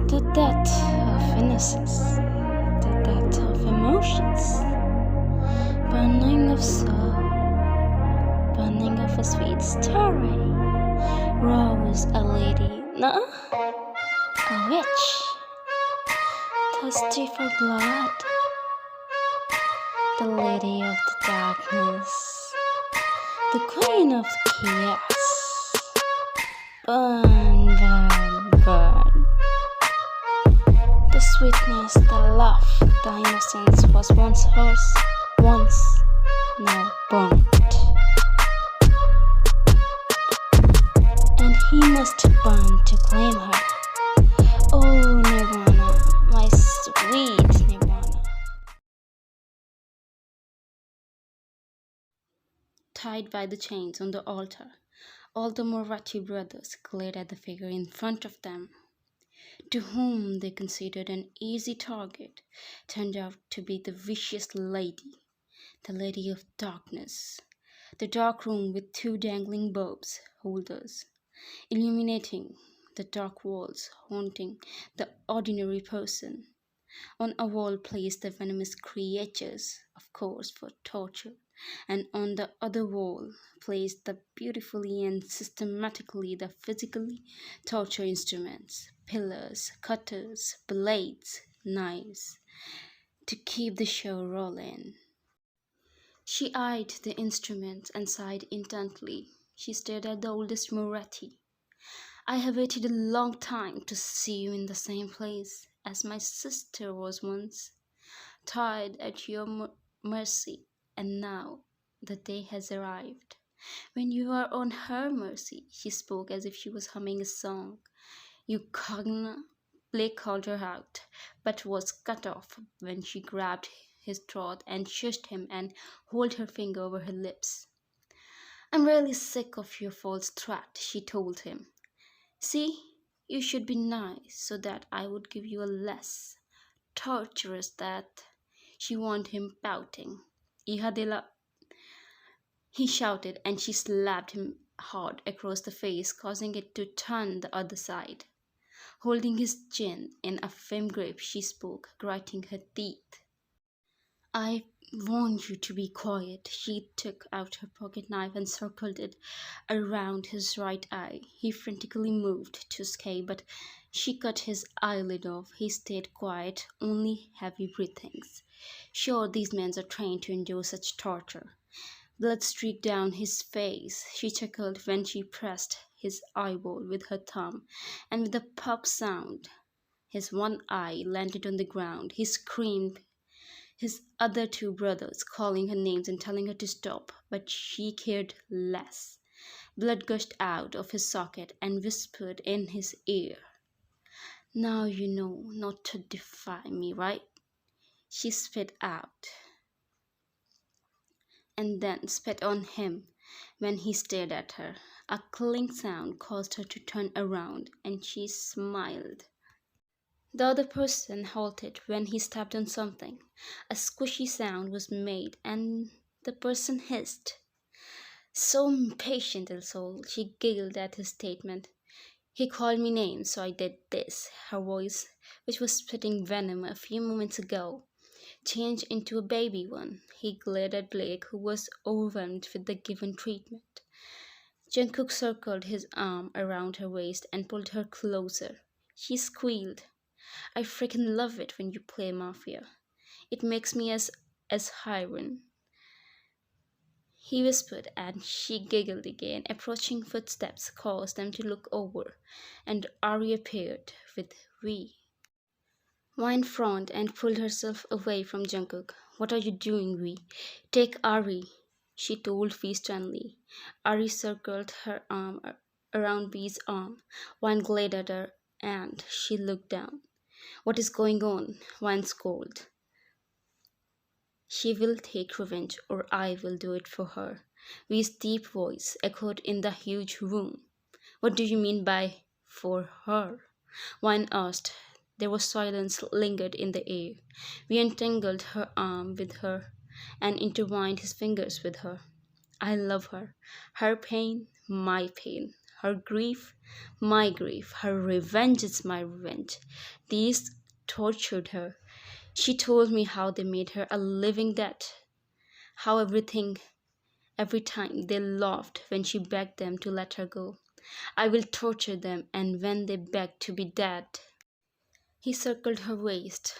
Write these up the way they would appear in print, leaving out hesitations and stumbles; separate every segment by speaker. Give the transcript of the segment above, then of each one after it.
Speaker 1: The death of innocence, the death of emotions, burning of soul, burning of a sweet story. Rose, a lady, no, a witch, thirsty for blood, the lady of the darkness, the queen of the chaos. Burn, burn, burn. The sweetness, the love, the innocence was once hers, once now burnt. And he must burn to claim her. Oh, Nirvana, my sweet Nirvana. Tied by the chains on the altar, all the Marathi brothers glared at the figure in front of them, to whom they considered an easy target, turned out to be the vicious lady, the lady of darkness, the dark room with two dangling bulbs holders, illuminating the dark walls, haunting the ordinary person. On a wall placed the venomous creatures, of course, for torture, and on the other wall placed the beautifully and systematically the physically torture instruments, pillars, cutters, blades, knives, to keep the show rolling. She eyed the instruments and sighed intently. She stared at the oldest Marathi. I have waited a long time to see you in the same place as my sister was once, tied at your mercy, and now the day has arrived when you are on her mercy. She spoke as if she was humming a song. You Kagna. Blake called her out, but was cut off when she grabbed his throat and shushed him and held her finger over her lips. I'm really sick of your false threat, she told him. See, you should be nice so that I would give you a less torturous death. She warned him, pouting. Ihadela, he shouted, and she slapped him hard across the face, causing it to turn the other side. Holding his chin in a firm grip, she spoke, grinding her teeth. I want you to be quiet. She took out her pocket knife and circled it around his right eye. He frantically moved to escape, but she cut his eyelid off. He stayed quiet, only heavy breathings. Sure, these men are trained to endure such torture. Blood streaked down his face. She chuckled when she pressed his eyeball with her thumb, and with a pop sound, his one eye landed on the ground. He screamed, his other two brothers calling her names and telling her to stop, but she cared less. Blood gushed out of his socket and whispered in his ear, Now you know not to defy me, right? She spit out and then spat on him when he stared at her. A clink sound caused her to turn around, and she smiled. The other person halted when he stepped on something. A squishy sound was made, and the person hissed. So impatient, little soul, she giggled at his statement. He called me names, so I did this. Her voice, which was spitting venom a few moments ago, changed into a baby one. He glared at Blake, who was overwhelmed with the given treatment. Jungkook circled his arm around her waist and pulled her closer. She squealed. I freaking love it when you play Mafia. It makes me as Hiron. He whispered, and she giggled again. Approaching footsteps caused them to look over, and Ari appeared with V. Wine frowned and pulled herself away from Jungkook. What are you doing, V? Take Ari, she told V sternly. Ari circled her arm around V's arm. Wine glared at her, and she looked down. What is going on? Wine scolded. She will take revenge, or I will do it for her. V's deep voice echoed in the huge room. What do you mean by for her? Wine asked. There was silence lingered in the air. We entangled her arm with her and intertwined his fingers with her. I love her. Her pain, my pain. Her grief, my grief. Her revenge is my revenge. These tortured her. She told me how they made her a living dead, how every time they laughed when she begged them to let her go. I will torture them, and when they beg to be dead. He circled her waist.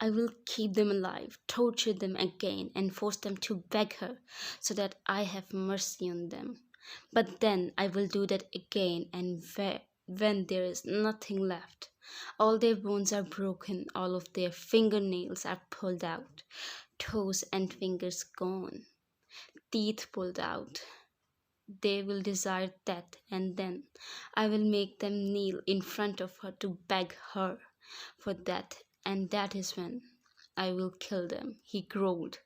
Speaker 1: I will keep them alive, torture them again, and force them to beg her, so that I have mercy on them. But then I will do that again, and when there is nothing left, all their bones are broken, all of their fingernails are pulled out, toes and fingers gone, teeth pulled out. They will desire death, and then I will make them kneel in front of her to beg her for death, and that is when I will kill them. He growled.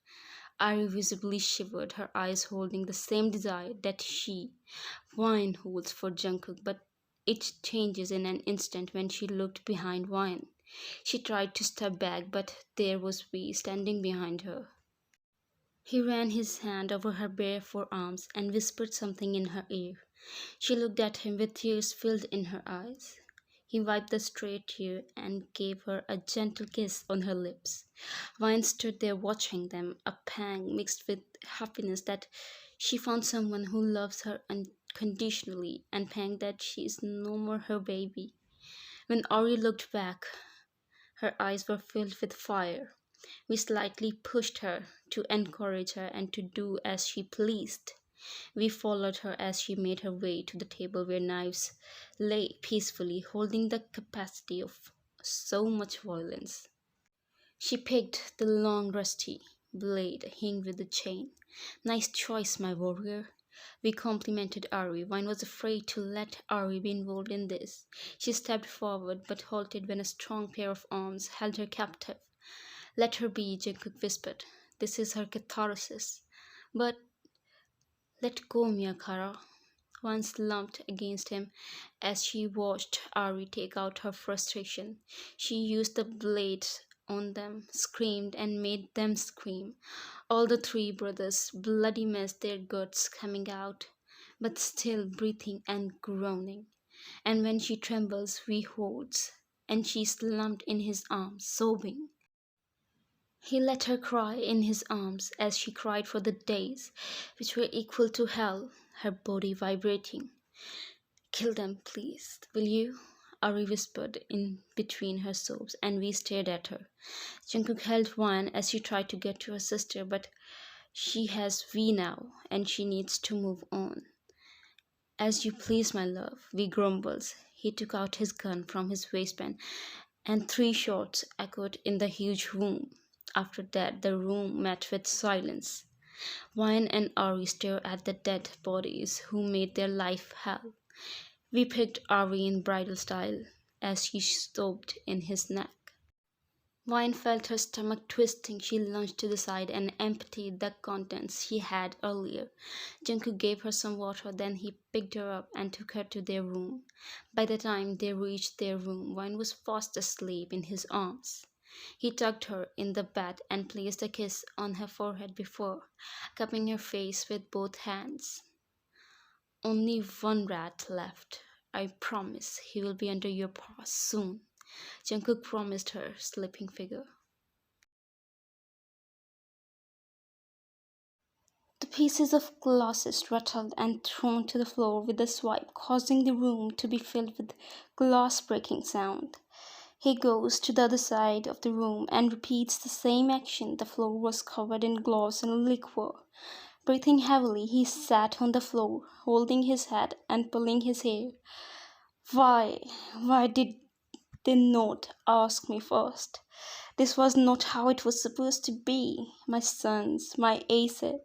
Speaker 1: Ari visibly shivered, her eyes holding the same desire that Wine holds for Jungkook, but it changes in an instant when she looked behind Wine. She tried to step back, but there was V standing behind her. He ran his hand over her bare forearms and whispered something in her ear. She looked at him with tears filled in her eyes. He wiped the stray tear and gave her a gentle kiss on her lips. Vine stood there watching them, a pang mixed with happiness that she found someone who loves her unconditionally, and pang that she is no more her baby. When Ori looked back, her eyes were filled with fire. We slightly pushed her to encourage her and to do as she pleased. We followed her as she made her way to the table where knives lay peacefully, holding the capacity of so much violence. She picked the long rusty blade hinged with a chain. Nice choice, my warrior. We complimented Ari. Vine was afraid to let Ari be involved in this. She stepped forward but halted when a strong pair of arms held her captive. Let her be, Jungkook whispered. This is her catharsis. But let go, Miyakara. One slumped against him as she watched Ari take out her frustration. She used the blade on them, screamed, and made them scream. All the three brothers bloody messed their guts coming out, but still breathing and groaning. And when she trembles, we holds, and she slumped in his arms, sobbing. He let her cry in his arms as she cried for the days, which were equal to hell, her body vibrating. Kill them, please, will you? Ari whispered in between her sobs, and we stared at her. Jungkook held one as she tried to get to her sister, but she has V now, and she needs to move on. As you please, my love, we grumbled. He took out his gun from his waistband, and 3 shots echoed in the huge room. After that, the room met with silence. Wine and Ari stared at the dead bodies who made their life hell. We picked Ari in bridal style as she sobbed in his neck. Wine felt her stomach twisting. She lunged to the side and emptied the contents she had earlier. Jungkook gave her some water, then he picked her up and took her to their room. By the time they reached their room, Wine was fast asleep in his arms. He tucked her in the bed and placed a kiss on her forehead before cupping her face with both hands. Only one rat left. I promise he will be under your paws soon, Jungkook promised her sleeping figure. The pieces of glasses rattled and thrown to the floor with a swipe, causing the room to be filled with glass-breaking sound. He goes to the other side of the room and repeats the same action. The floor was covered in glass and liquor. Breathing heavily, he sat on the floor, holding his head and pulling his hair. Why did they not ask me first? This was not how it was supposed to be. My sons, my acid.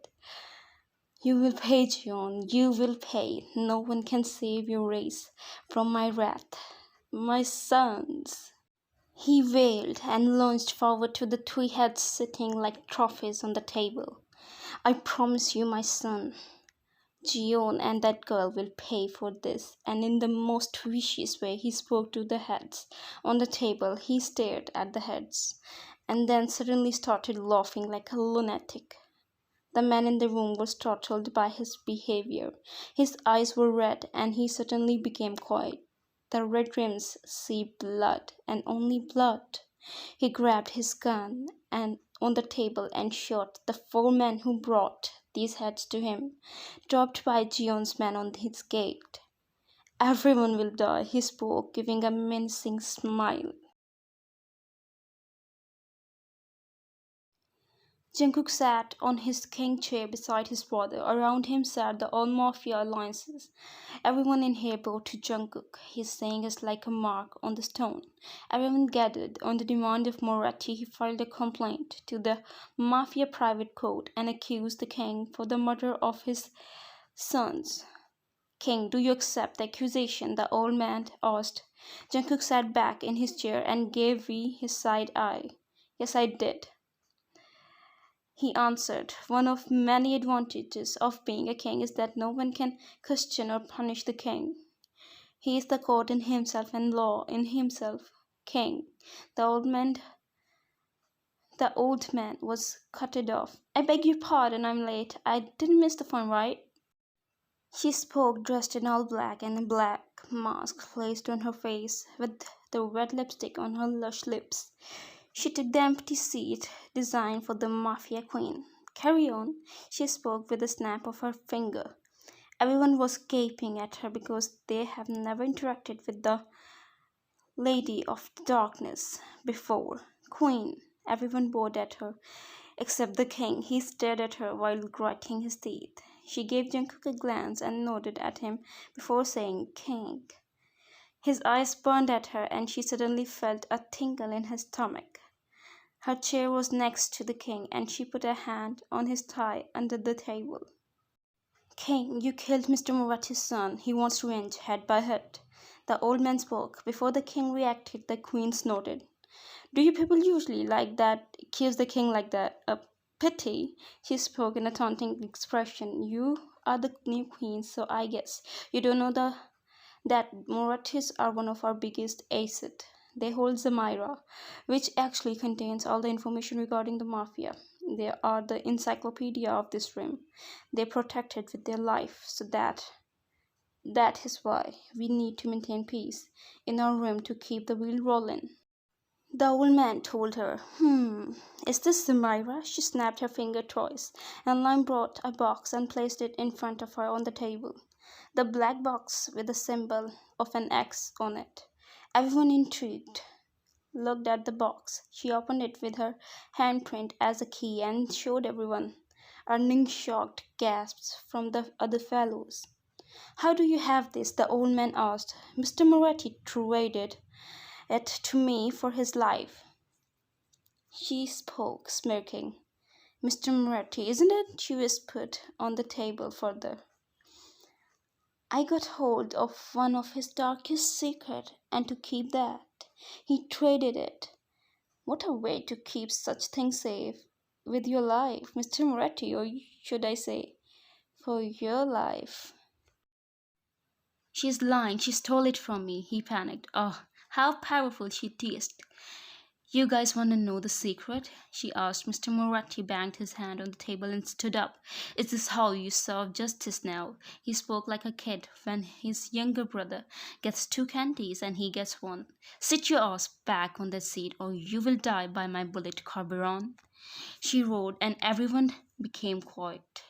Speaker 1: You will pay, Jeon, you will pay. No one can save your race from my wrath. My sons. He wailed and lunged forward to the 3 heads sitting like trophies on the table. I promise you, my son, Jeon and that girl will pay for this. And in the most vicious way, he spoke to the heads on the table. He stared at the heads and then suddenly started laughing like a lunatic. The man in the room was startled by his behavior. His eyes were red, and he suddenly became quiet. The red rims seeped blood, and only blood. He grabbed his gun and on the table and shot the four men who brought these heads to him, dropped by Jeon's men on his gate. Everyone will die, he spoke, giving a menacing smile. Jungkook sat on his king chair beside his brother. Around him sat the all mafia alliances. Everyone in here bowed to Jungkook. His saying is like a mark on the stone. Everyone gathered. On the demand of Moretti, he filed a complaint to the mafia private court and accused the king for the murder of his sons. King, do you accept the accusation? The old man asked. Jungkook sat back in his chair and gave V his side eye. Yes, I did, he answered. One of many advantages of being a king is that no one can question or punish the king. He is the court in himself and law in himself. King. The old man the old man was cut it off. I beg your pardon, I'm late. I didn't miss the fun, right? She spoke dressed in all black and a black mask placed on her face with the red lipstick on her lush lips. She took the empty seat designed for the mafia queen. Carry on, she spoke with a snap of her finger. Everyone was gaping at her because they have never interacted with the Lady of Darkness before. Queen. Everyone bowed at her, except the king. He stared at her while grinding his teeth. She gave Jungkook a glance and nodded at him before saying, King. His eyes burned at her, and she suddenly felt a tingle in her stomach. Her chair was next to the king, and she put a hand on his thigh under the table. King, you killed Mr. Muratti's son. He wants revenge, head by head. The old man spoke. Before the king reacted, the queen snorted. Do you people usually like that? Accuse the king like that? A pity. She spoke in a taunting expression. You are the new queen, so I guess you don't know that Marathis are one of our biggest assets. They hold Zamira, which actually contains all the information regarding the mafia. They are the encyclopedia of this room. They protect it with their life, so that is why we need to maintain peace in our room to keep the wheel rolling. The old man told her, is this Zamira? She snapped her finger twice, and Lime brought a box and placed it in front of her on the table. The black box with the symbol of an X on it. Everyone intrigued looked at the box. She opened it with her handprint as a key and showed everyone, earning shocked gasps from the other fellows. How do you have this? The old man asked. Mr. Moretti traded it to me for his life. She spoke, smirking. Mr. Moretti, isn't it? She whispered on the table further. I got hold of one of his darkest secrets, and to keep that, he traded it. What a way to keep such things safe. With your life, Mr. Moretti, or should I say, for your life. She's lying. She stole it from me. He panicked. Oh, how powerful she teased. You guys want to know the secret? She asked. Mr. Moretti banged his hand on the table and stood up. Is this how you serve justice now? He spoke like a kid when his younger brother gets two candies and he gets one. Sit your ass back on that seat or you will die by my bullet, Carburon. She roared and everyone became quiet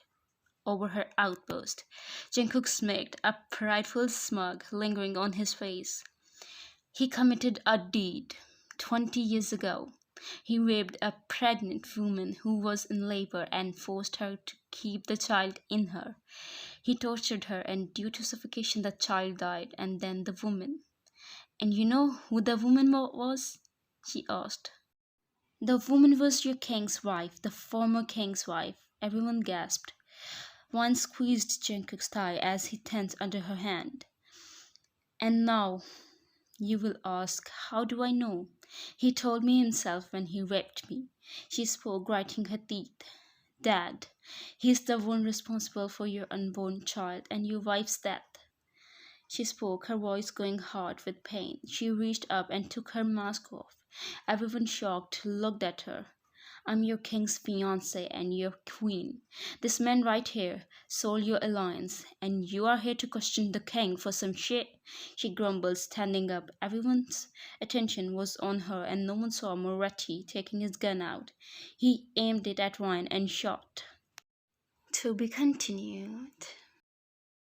Speaker 1: over her outburst. Jungkook smirked, a prideful smug lingering on his face. He committed a deed 20 years ago. He raped a pregnant woman who was in labor and forced her to keep the child in her. He tortured her, and due to suffocation, the child died, and then the woman. And you know who the woman was? She asked. The woman was your king's wife, the former king's wife. Everyone gasped. One squeezed Jungkook's thigh as he tensed under her hand. And now, you will ask, how do I know? He told me himself when he raped me. She spoke, grinding her teeth. Dad, he's the one responsible for your unborn child and your wife's death. She spoke, her voice going hard with pain. She reached up and took her mask off. Everyone shocked looked at her. I'm your king's fiance and your queen. This man right here sold your alliance, and you are here to question the king for some shit. She grumbled, standing up. Everyone's attention was on her, and no one saw Moretti taking his gun out. He aimed it at Ryan and shot. To be continued.